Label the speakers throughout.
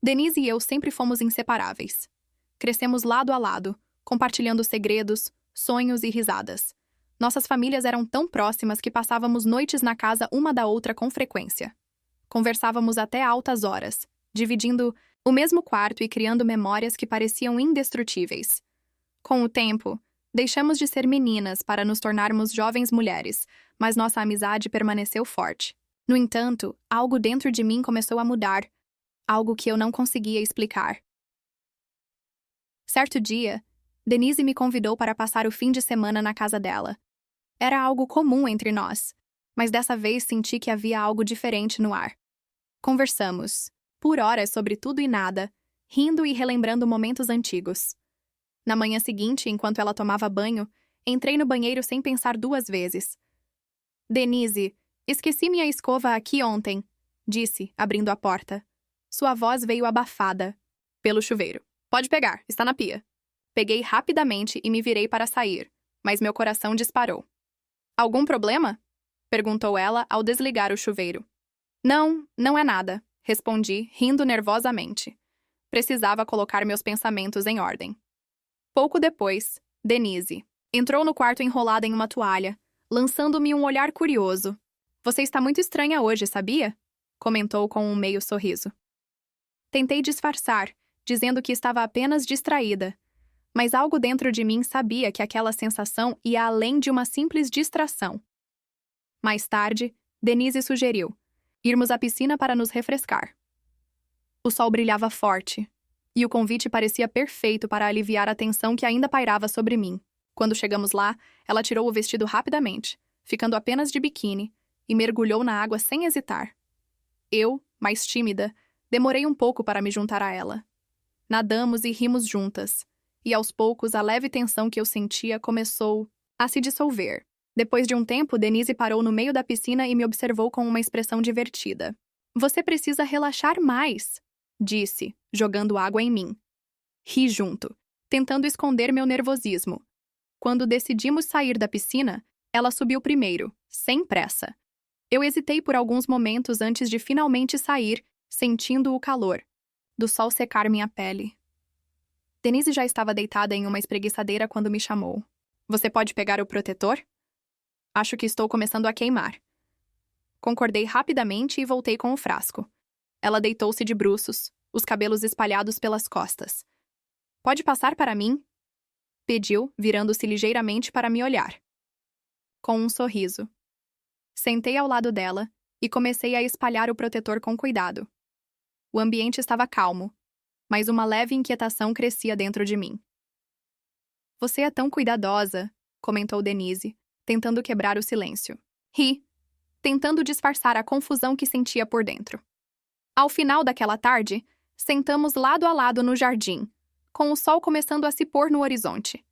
Speaker 1: Denise e eu sempre fomos inseparáveis. Crescemos lado a lado, compartilhando segredos, sonhos e risadas. Nossas famílias eram tão próximas que passávamos noites na casa uma da outra com frequência. Conversávamos até altas horas, dividindo o mesmo quarto e criando memórias que pareciam indestrutíveis. Com o tempo, deixamos de ser meninas para nos tornarmos jovens mulheres, mas nossa amizade permaneceu forte. No entanto, algo dentro de mim começou a mudar, algo que eu não conseguia explicar. Certo dia, Denise me convidou para passar o fim de semana na casa dela. Era algo comum entre nós, mas dessa vez senti que havia algo diferente no ar. Conversamos, por horas sobre tudo e nada, rindo e relembrando momentos antigos. Na manhã seguinte, enquanto ela tomava banho, entrei no banheiro sem pensar duas vezes. Denise, esqueci minha escova aqui ontem, disse, abrindo a porta. Sua voz veio abafada, pelo chuveiro. Pode pegar, está na pia. Peguei rapidamente e me virei para sair, mas meu coração disparou. Algum problema? Perguntou ela ao desligar o chuveiro. Não, não é nada, respondi, rindo nervosamente. Precisava colocar meus pensamentos em ordem. Pouco depois, Denise entrou no quarto enrolada em uma toalha, lançando-me um olhar curioso. Você está muito estranha hoje, sabia? Comentou com um meio sorriso. Tentei disfarçar, dizendo que estava apenas distraída, mas algo dentro de mim sabia que aquela sensação ia além de uma simples distração. Mais tarde, Denise sugeriu irmos à piscina para nos refrescar. O sol brilhava forte, e o convite parecia perfeito para aliviar a tensão que ainda pairava sobre mim. Quando chegamos lá, ela tirou o vestido rapidamente, ficando apenas de biquíni, e mergulhou na água sem hesitar. Eu, mais tímida, demorei um pouco para me juntar a ela. Nadamos e rimos juntas, e aos poucos a leve tensão que eu sentia começou a se dissolver. Depois de um tempo, Denise parou no meio da piscina e me observou com uma expressão divertida. Você precisa relaxar mais, disse, jogando água em mim. Ri junto, tentando esconder meu nervosismo. Quando decidimos sair da piscina, ela subiu primeiro, sem pressa. Eu hesitei por alguns momentos antes de finalmente sair, sentindo o calor do sol secar minha pele. Denise já estava deitada em uma espreguiçadeira quando me chamou. Você pode pegar o protetor? Acho que estou começando a queimar. Concordei rapidamente e voltei com o frasco. Ela deitou-se de bruços, os cabelos espalhados pelas costas. Pode passar para mim? Pediu, virando-se ligeiramente para me olhar. Com um sorriso. Sentei ao lado dela e comecei a espalhar o protetor com cuidado. O ambiente estava calmo, mas uma leve inquietação crescia dentro de mim. Você é tão cuidadosa, comentou Denise, tentando quebrar o silêncio. Ri, tentando disfarçar a confusão que sentia por dentro. Ao final daquela tarde, sentamos lado a lado no jardim, com o sol começando a se pôr no horizonte.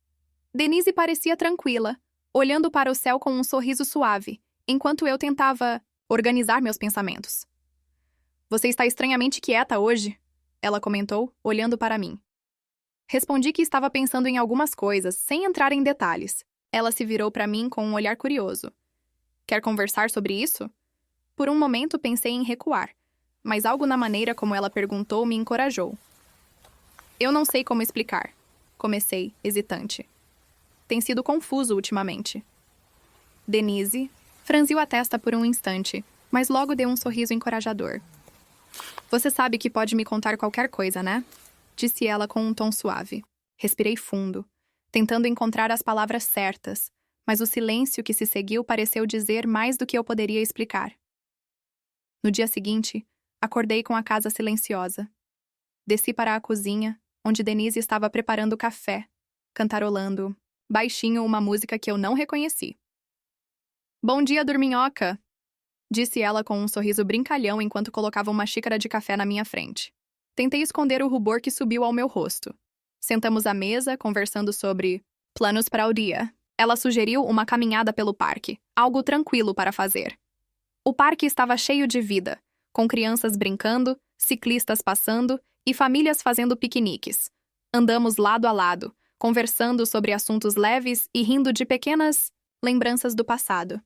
Speaker 1: Denise parecia tranquila, olhando para o céu com um sorriso suave, enquanto eu tentava organizar meus pensamentos. Você está estranhamente quieta hoje, ela comentou, olhando para mim. Respondi que estava pensando em algumas coisas, sem entrar em detalhes. Ela se virou para mim com um olhar curioso. Quer conversar sobre isso? Por um momento pensei em recuar, mas algo na maneira como ela perguntou me encorajou. Eu não sei como explicar, comecei, hesitante. Tem sido confuso ultimamente. Denise franziu a testa por um instante, mas logo deu um sorriso encorajador. Você sabe que pode me contar qualquer coisa, né? Disse ela com um tom suave. Respirei fundo, tentando encontrar as palavras certas, mas o silêncio que se seguiu pareceu dizer mais do que eu poderia explicar. No dia seguinte, acordei com a casa silenciosa. Desci para a cozinha, onde Denise estava preparando café, cantarolando, baixinho, uma música que eu não reconheci. Bom dia, dorminhoca! Disse ela com um sorriso brincalhão enquanto colocava uma xícara de café na minha frente. Tentei esconder o rubor que subiu ao meu rosto. Sentamos à mesa, conversando sobre planos para o dia. Ela sugeriu uma caminhada pelo parque, algo tranquilo para fazer. O parque estava cheio de vida, com crianças brincando, ciclistas passando e famílias fazendo piqueniques. Andamos lado a lado, conversando sobre assuntos leves e rindo de pequenas lembranças do passado.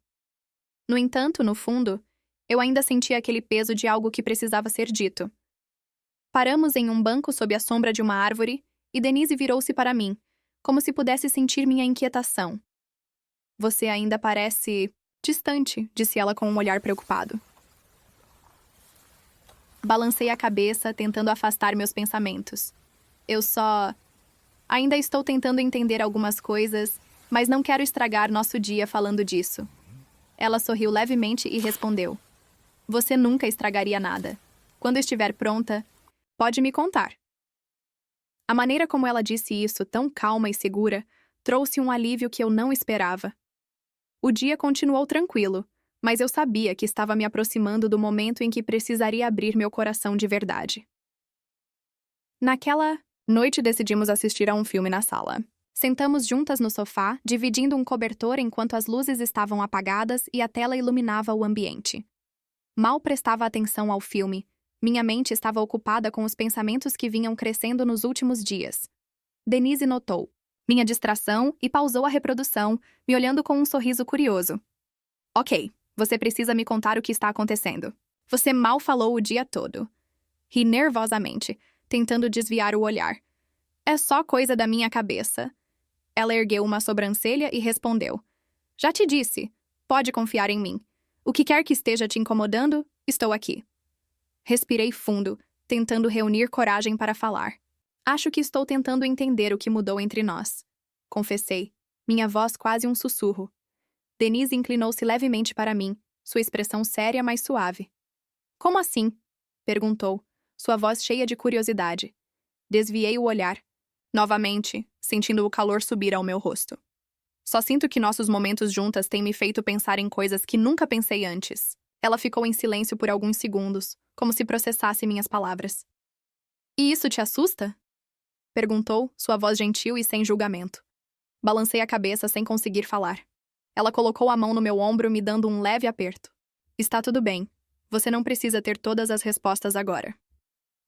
Speaker 1: No entanto, no fundo, eu ainda sentia aquele peso de algo que precisava ser dito. Paramos em um banco sob a sombra de uma árvore e Denise virou-se para mim, como se pudesse sentir minha inquietação. Você ainda parece distante, disse ela com um olhar preocupado. Balancei a cabeça, tentando afastar meus pensamentos. Ainda estou tentando entender algumas coisas, mas não quero estragar nosso dia falando disso. Ela sorriu levemente e respondeu: Você nunca estragaria nada. Quando estiver pronta, pode me contar. A maneira como ela disse isso, tão calma e segura, trouxe um alívio que eu não esperava. O dia continuou tranquilo, mas eu sabia que estava me aproximando do momento em que precisaria abrir meu coração de verdade. Naquela noite decidimos assistir a um filme na sala. Sentamos juntas no sofá, dividindo um cobertor enquanto as luzes estavam apagadas e a tela iluminava o ambiente. Mal prestava atenção ao filme. Minha mente estava ocupada com os pensamentos que vinham crescendo nos últimos dias. Denise notou minha distração e pausou a reprodução, me olhando com um sorriso curioso. Ok, você precisa me contar o que está acontecendo. Você mal falou o dia todo. Ri nervosamente, tentando desviar o olhar. É só coisa da minha cabeça. Ela ergueu uma sobrancelha e respondeu. Já te disse. Pode confiar em mim. O que quer que esteja te incomodando, estou aqui. Respirei fundo, tentando reunir coragem para falar. Acho que estou tentando entender o que mudou entre nós. Confessei, minha voz quase um sussurro. Denise inclinou-se levemente para mim, sua expressão séria, mas suave. Como assim? Perguntou, sua voz cheia de curiosidade. Desviei o olhar, novamente, sentindo o calor subir ao meu rosto. Só sinto que nossos momentos juntas têm me feito pensar em coisas que nunca pensei antes. Ela ficou em silêncio por alguns segundos, como se processasse minhas palavras. E isso te assusta? Perguntou, sua voz gentil e sem julgamento. Balancei a cabeça sem conseguir falar. Ela colocou a mão no meu ombro, me dando um leve aperto. Está tudo bem. Você não precisa ter todas as respostas agora.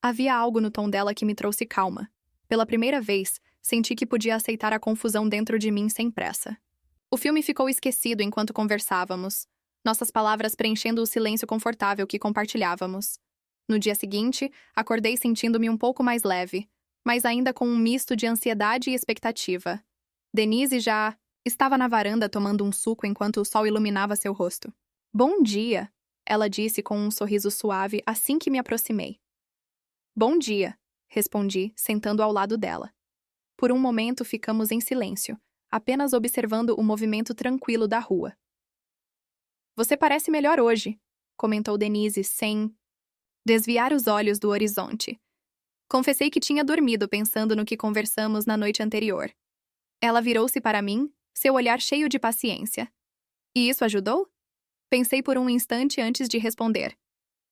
Speaker 1: Havia algo no tom dela que me trouxe calma. Pela primeira vez, senti que podia aceitar a confusão dentro de mim sem pressa. O filme ficou esquecido enquanto conversávamos, nossas palavras preenchendo o silêncio confortável que compartilhávamos. No dia seguinte, acordei sentindo-me um pouco mais leve, mas ainda com um misto de ansiedade e expectativa. Denise já estava na varanda tomando um suco enquanto o sol iluminava seu rosto. Bom dia, ela disse com um sorriso suave assim que me aproximei. Bom dia, respondi, sentando ao lado dela. Por um momento ficamos em silêncio, apenas observando o movimento tranquilo da rua. Você parece melhor hoje, comentou Denise sem desviar os olhos do horizonte. Confessei que tinha dormido pensando no que conversamos na noite anterior. Ela virou-se para mim, seu olhar cheio de paciência. E isso ajudou? Pensei por um instante antes de responder.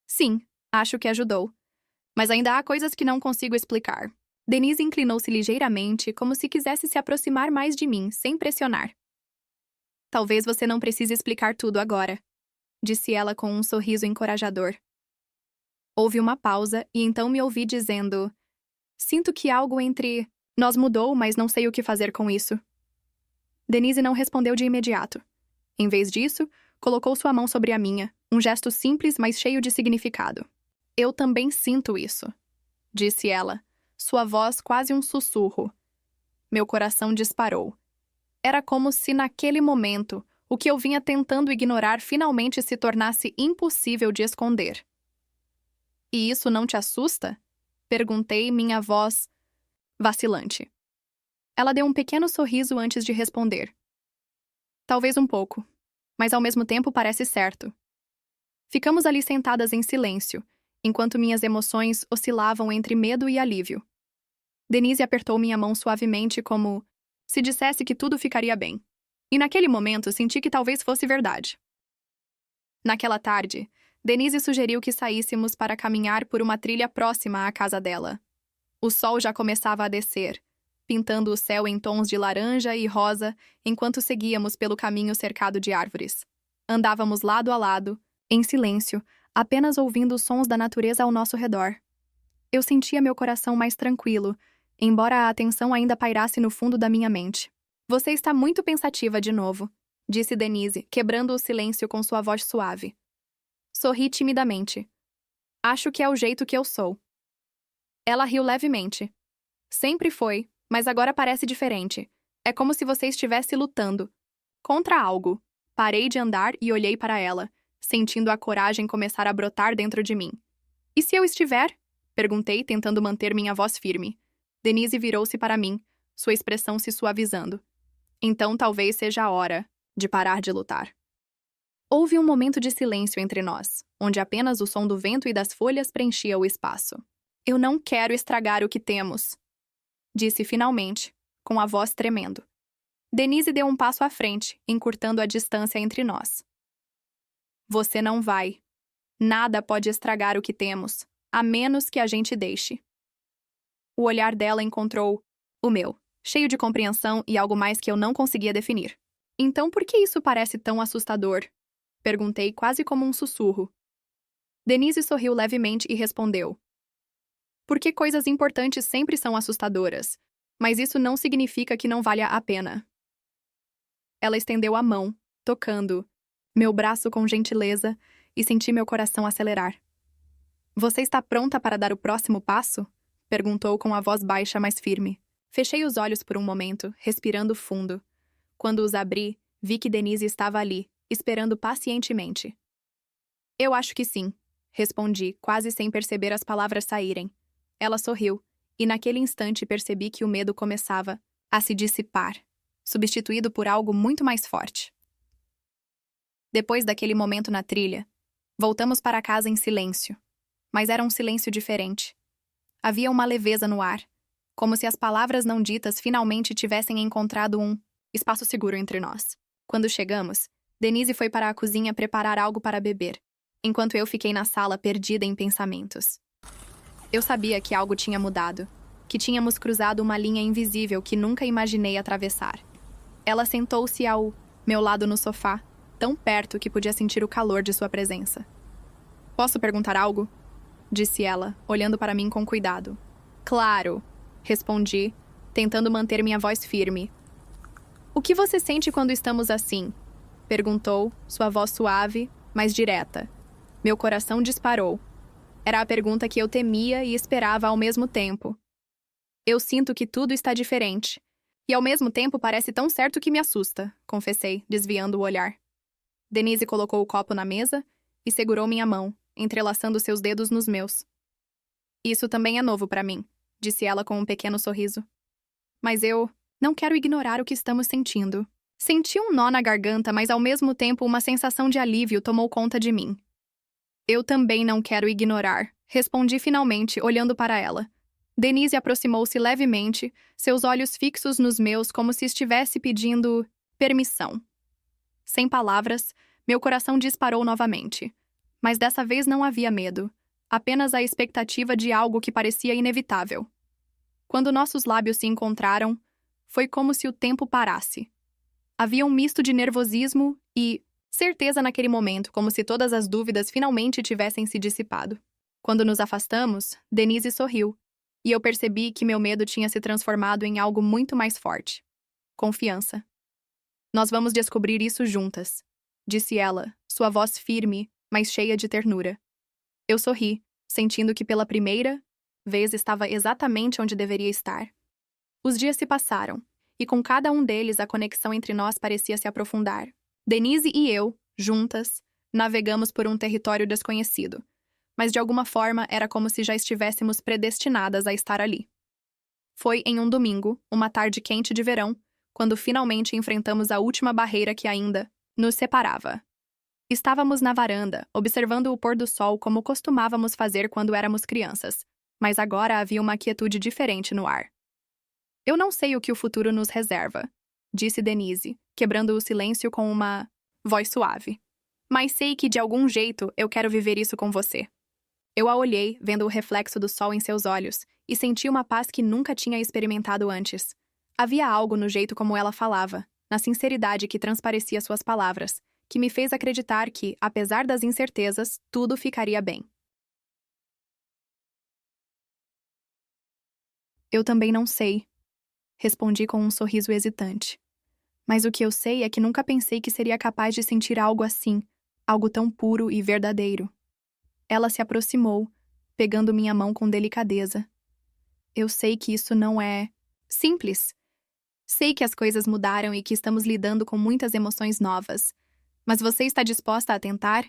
Speaker 1: Sim, acho que ajudou. Mas ainda há coisas que não consigo explicar. Denise inclinou-se ligeiramente, como se quisesse se aproximar mais de mim, sem pressionar. Talvez você não precise explicar tudo agora, disse ela com um sorriso encorajador. Houve uma pausa e então me ouvi dizendo: Sinto que algo entre nós mudou, mas não sei o que fazer com isso. Denise não respondeu de imediato. Em vez disso, colocou sua mão sobre a minha, um gesto simples, mas cheio de significado. Eu também sinto isso, disse ela, sua voz quase um sussurro. Meu coração disparou. Era como se, naquele momento, o que eu vinha tentando ignorar finalmente se tornasse impossível de esconder. E isso não te assusta? Perguntei, minha voz vacilante. Ela deu um pequeno sorriso antes de responder. Talvez um pouco, mas ao mesmo tempo parece certo. Ficamos ali sentadas em silêncio, enquanto minhas emoções oscilavam entre medo e alívio. Denise apertou minha mão suavemente como se dissesse que tudo ficaria bem. E naquele momento senti que talvez fosse verdade. Naquela tarde, Denise sugeriu que saíssemos para caminhar por uma trilha próxima à casa dela. O sol já começava a descer, pintando o céu em tons de laranja e rosa enquanto seguíamos pelo caminho cercado de árvores. Andávamos lado a lado, em silêncio, apenas ouvindo os sons da natureza ao nosso redor. Eu sentia meu coração mais tranquilo, embora a atenção ainda pairasse no fundo da minha mente. Você está muito pensativa de novo, disse Denise, quebrando o silêncio com sua voz suave. Sorri timidamente. Acho que é o jeito que eu sou. Ela riu levemente. Sempre foi, mas agora parece diferente. É como se você estivesse lutando contra algo. Parei de andar e olhei para ela, sentindo a coragem começar a brotar dentro de mim. E se eu estiver? Perguntei, tentando manter minha voz firme. Denise virou-se para mim, sua expressão se suavizando. Então talvez seja a hora de parar de lutar. Houve um momento de silêncio entre nós, onde apenas o som do vento e das folhas preenchia o espaço. Eu não quero estragar o que temos, disse finalmente, com a voz tremendo. Denise deu um passo à frente, encurtando a distância entre nós. Você não vai. Nada pode estragar o que temos, a menos que a gente deixe. O olhar dela encontrou o meu, cheio de compreensão e algo mais que eu não conseguia definir. Então por que isso parece tão assustador? Perguntei quase como um sussurro. Denise sorriu levemente e respondeu. Porque coisas importantes sempre são assustadoras, mas isso não significa que não valha a pena. Ela estendeu a mão, tocando meu braço com gentileza e senti meu coração acelerar. Você está pronta para dar o próximo passo? Perguntou com a voz baixa, mas firme. Fechei os olhos por um momento, respirando fundo. Quando os abri, vi que Denise estava ali, esperando pacientemente. Eu acho que sim, respondi, quase sem perceber as palavras saírem. Ela sorriu, e naquele instante percebi que o medo começava a se dissipar, substituído por algo muito mais forte. Depois daquele momento na trilha, voltamos para casa em silêncio, mas era um silêncio diferente. Havia uma leveza no ar, como se as palavras não ditas finalmente tivessem encontrado um espaço seguro entre nós. Quando chegamos, Denise foi para a cozinha preparar algo para beber, enquanto eu fiquei na sala perdida em pensamentos. Eu sabia que algo tinha mudado, que tínhamos cruzado uma linha invisível que nunca imaginei atravessar. Ela sentou-se ao meu lado no sofá, tão perto que podia sentir o calor de sua presença. Posso perguntar algo? Disse ela, olhando para mim com cuidado. Claro, respondi, tentando manter minha voz firme. O que você sente quando estamos assim? Perguntou, sua voz suave, mas direta. Meu coração disparou. Era a pergunta que eu temia e esperava ao mesmo tempo. Eu sinto que tudo está diferente. E ao mesmo tempo parece tão certo que me assusta, confessei, desviando o olhar. Denise colocou o copo na mesa e segurou minha mão, entrelaçando seus dedos nos meus. Isso também é novo para mim, disse ela com um pequeno sorriso. Mas eu não quero ignorar o que estamos sentindo. Senti um nó na garganta, mas ao mesmo tempo uma sensação de alívio tomou conta de mim. Eu também não quero ignorar, respondi finalmente, olhando para ela. Denise aproximou-se levemente, seus olhos fixos nos meus como se estivesse pedindo permissão. Sem palavras, meu coração disparou novamente. Mas dessa vez não havia medo, apenas a expectativa de algo que parecia inevitável. Quando nossos lábios se encontraram, foi como se o tempo parasse. Havia um misto de nervosismo e certeza naquele momento, como se todas as dúvidas finalmente tivessem se dissipado. Quando nos afastamos, Denise sorriu, e eu percebi que meu medo tinha se transformado em algo muito mais forte. Confiança. Nós vamos descobrir isso juntas, disse ela, sua voz firme, mas cheia de ternura. Eu sorri, sentindo que pela primeira vez estava exatamente onde deveria estar. Os dias se passaram, e com cada um deles a conexão entre nós parecia se aprofundar. Denise e eu, juntas, navegamos por um território desconhecido, mas de alguma forma era como se já estivéssemos predestinadas a estar ali. Foi em um domingo, uma tarde quente de verão, quando finalmente enfrentamos a última barreira que ainda nos separava. Estávamos na varanda, observando o pôr do sol como costumávamos fazer quando éramos crianças, mas agora havia uma quietude diferente no ar. Eu não sei o que o futuro nos reserva, disse Denise, quebrando o silêncio com uma voz suave. Mas sei que de algum jeito eu quero viver isso com você. Eu a olhei, vendo o reflexo do sol em seus olhos, e senti uma paz que nunca tinha experimentado antes. Havia algo no jeito como ela falava, na sinceridade que transparecia suas palavras, que me fez acreditar que, apesar das incertezas, tudo ficaria bem. Eu também não sei, respondi com um sorriso hesitante. Mas o que eu sei é que nunca pensei que seria capaz de sentir algo assim, algo tão puro e verdadeiro. Ela se aproximou, pegando minha mão com delicadeza, Eu sei que isso não é simples. Sei que as coisas mudaram e que estamos lidando com muitas emoções novas. Mas você está disposta a tentar?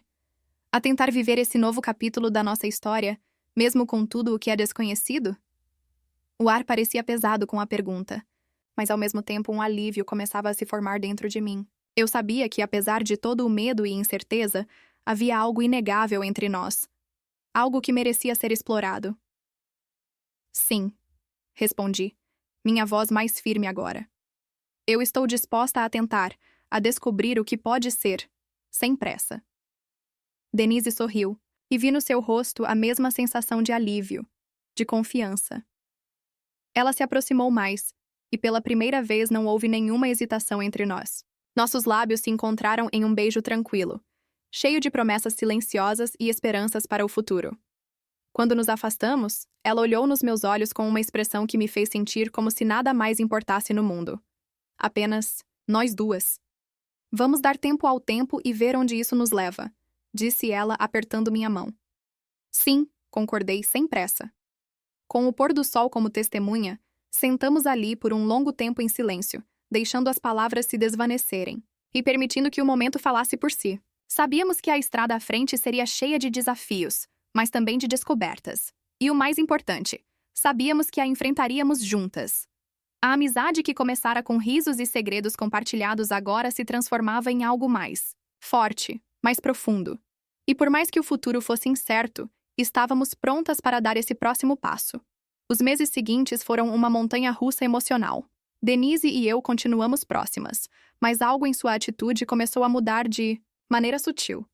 Speaker 1: A tentar viver esse novo capítulo da nossa história, mesmo com tudo o que é desconhecido? O ar parecia pesado com a pergunta, mas ao mesmo tempo um alívio começava a se formar dentro de mim. Eu sabia que, apesar de todo o medo e incerteza, havia algo inegável entre nós. Algo que merecia ser explorado. Sim, respondi, minha voz mais firme agora. Eu estou disposta a tentar, a descobrir o que pode ser, sem pressa. Denise sorriu, e vi no seu rosto a mesma sensação de alívio, de confiança. Ela se aproximou mais, e pela primeira vez não houve nenhuma hesitação entre nós. Nossos lábios se encontraram em um beijo tranquilo, cheio de promessas silenciosas e esperanças para o futuro. Quando nos afastamos, ela olhou nos meus olhos com uma expressão que me fez sentir como se nada mais importasse no mundo. Apenas nós duas. Vamos dar tempo ao tempo e ver onde isso nos leva, disse ela apertando minha mão. Sim, concordei sem pressa. Com o pôr do sol como testemunha, sentamos ali por um longo tempo em silêncio, deixando as palavras se desvanecerem e permitindo que o momento falasse por si. Sabíamos que a estrada à frente seria cheia de desafios, mas também de descobertas. E o mais importante, sabíamos que a enfrentaríamos juntas. A amizade que começara com risos e segredos compartilhados agora se transformava em algo mais forte, mais profundo. E por mais que o futuro fosse incerto, estávamos prontas para dar esse próximo passo. Os meses seguintes foram uma montanha-russa emocional. Denise e eu continuamos próximas, mas algo em sua atitude começou a mudar de maneira sutil.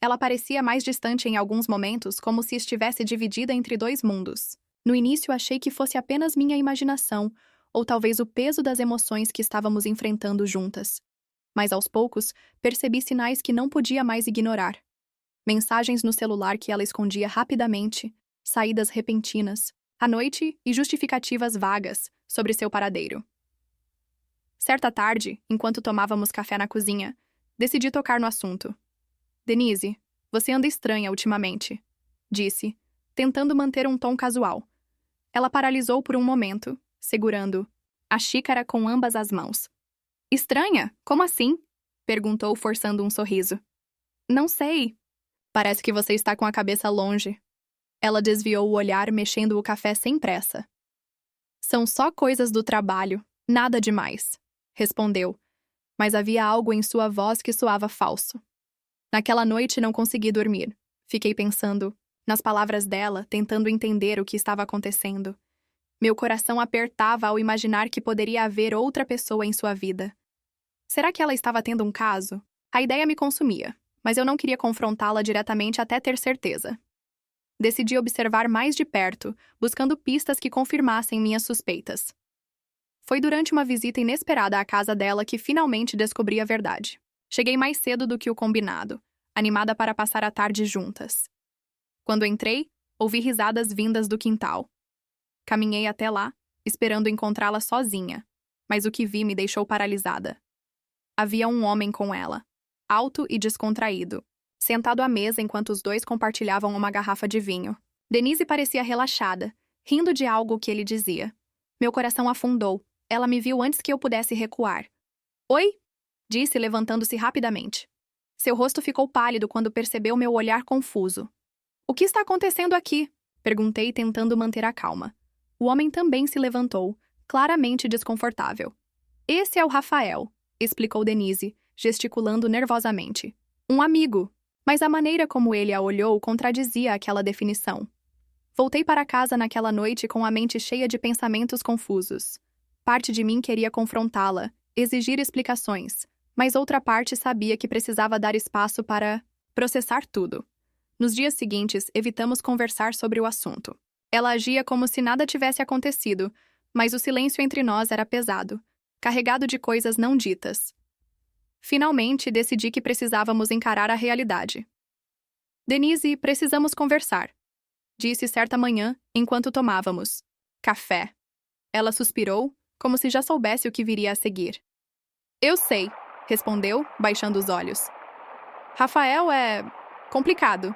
Speaker 1: Ela parecia mais distante em alguns momentos, como se estivesse dividida entre dois mundos. No início achei que fosse apenas minha imaginação, ou talvez o peso das emoções que estávamos enfrentando juntas. Mas aos poucos, percebi sinais que não podia mais ignorar. Mensagens no celular que ela escondia rapidamente, saídas repentinas, à noite e justificativas vagas sobre seu paradeiro. Certa tarde, enquanto tomávamos café na cozinha, decidi tocar no assunto. Denise, você anda estranha ultimamente, disse, tentando manter um tom casual. Ela paralisou por um momento, segurando a xícara com ambas as mãos. Estranha? Como assim? Perguntou, forçando um sorriso. Não sei. Parece que você está com a cabeça longe. Ela desviou o olhar, mexendo o café sem pressa. São só coisas do trabalho, nada demais, respondeu, mas havia algo em sua voz que soava falso. Naquela noite não consegui dormir. Fiquei pensando nas palavras dela, tentando entender o que estava acontecendo. Meu coração apertava ao imaginar que poderia haver outra pessoa em sua vida. Será que ela estava tendo um caso? A ideia me consumia, mas eu não queria confrontá-la diretamente até ter certeza. Decidi observar mais de perto, buscando pistas que confirmassem minhas suspeitas. Foi durante uma visita inesperada à casa dela que finalmente descobri a verdade. Cheguei mais cedo do que o combinado, animada para passar a tarde juntas. Quando entrei, ouvi risadas vindas do quintal. Caminhei até lá, esperando encontrá-la sozinha, mas o que vi me deixou paralisada. Havia um homem com ela, alto e descontraído, sentado à mesa enquanto os dois compartilhavam uma garrafa de vinho. Denise parecia relaxada, rindo de algo que ele dizia. Meu coração afundou. Ela me viu antes que eu pudesse recuar. Oi? Disse, levantando-se rapidamente. Seu rosto ficou pálido quando percebeu meu olhar confuso. O que está acontecendo aqui? Perguntei, tentando manter a calma. O homem também se levantou, claramente desconfortável. Esse é o Rafael, explicou Denise, gesticulando nervosamente. Um amigo. Mas a maneira como ele a olhou contradizia aquela definição. Voltei para casa naquela noite com a mente cheia de pensamentos confusos. Parte de mim queria confrontá-la, exigir explicações, mas outra parte sabia que precisava dar espaço para processar tudo. Nos dias seguintes, evitamos conversar sobre o assunto. Ela agia como se nada tivesse acontecido, mas o silêncio entre nós era pesado, carregado de coisas não ditas. Finalmente, decidi que precisávamos encarar a realidade. Denise, precisamos conversar, disse certa manhã, enquanto tomávamos café. Ela suspirou, como se já soubesse o que viria a seguir. Eu sei, respondeu, baixando os olhos. Rafael é complicado.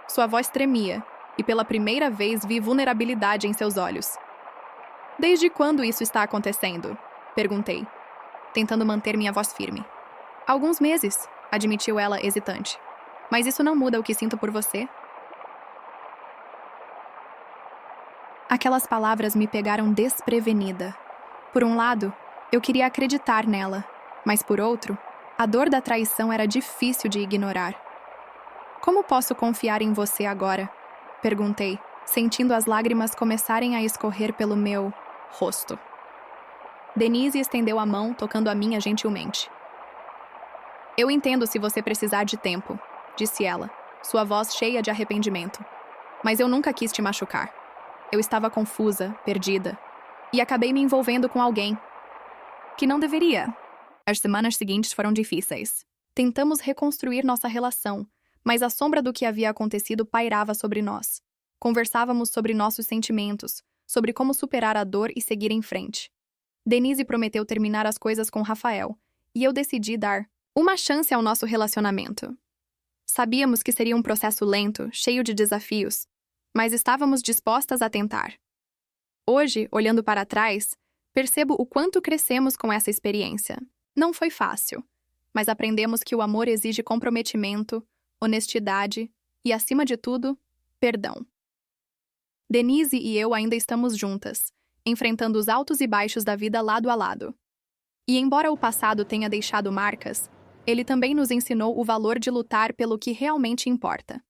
Speaker 1: Sua voz tremia, e pela primeira vez vi vulnerabilidade em seus olhos. Desde quando isso está acontecendo? Perguntei, tentando manter minha voz firme. Alguns meses, admitiu ela hesitante. Mas isso não muda o que sinto por você? Aquelas palavras me pegaram desprevenida. Por um lado, eu queria acreditar nela, mas por outro, a dor da traição era difícil de ignorar. Como posso confiar em você agora? Perguntei, sentindo as lágrimas começarem a escorrer pelo meu rosto. Denise estendeu a mão, tocando a minha gentilmente. Eu entendo se você precisar de tempo, disse ela, sua voz cheia de arrependimento. Mas eu nunca quis te machucar. Eu estava confusa, perdida, e acabei me envolvendo com alguém que não deveria. As semanas seguintes foram difíceis. Tentamos reconstruir nossa relação, mas a sombra do que havia acontecido pairava sobre nós. Conversávamos sobre nossos sentimentos, sobre como superar a dor e seguir em frente. Denise prometeu terminar as coisas com Rafael, e eu decidi dar uma chance ao nosso relacionamento. Sabíamos que seria um processo lento, cheio de desafios, mas estávamos dispostas a tentar. Hoje, olhando para trás, percebo o quanto crescemos com essa experiência. Não foi fácil, mas aprendemos que o amor exige comprometimento, honestidade e, acima de tudo, perdão. Denise e eu ainda estamos juntas, enfrentando os altos e baixos da vida lado a lado. E embora o passado tenha deixado marcas, ele também nos ensinou o valor de lutar pelo que realmente importa.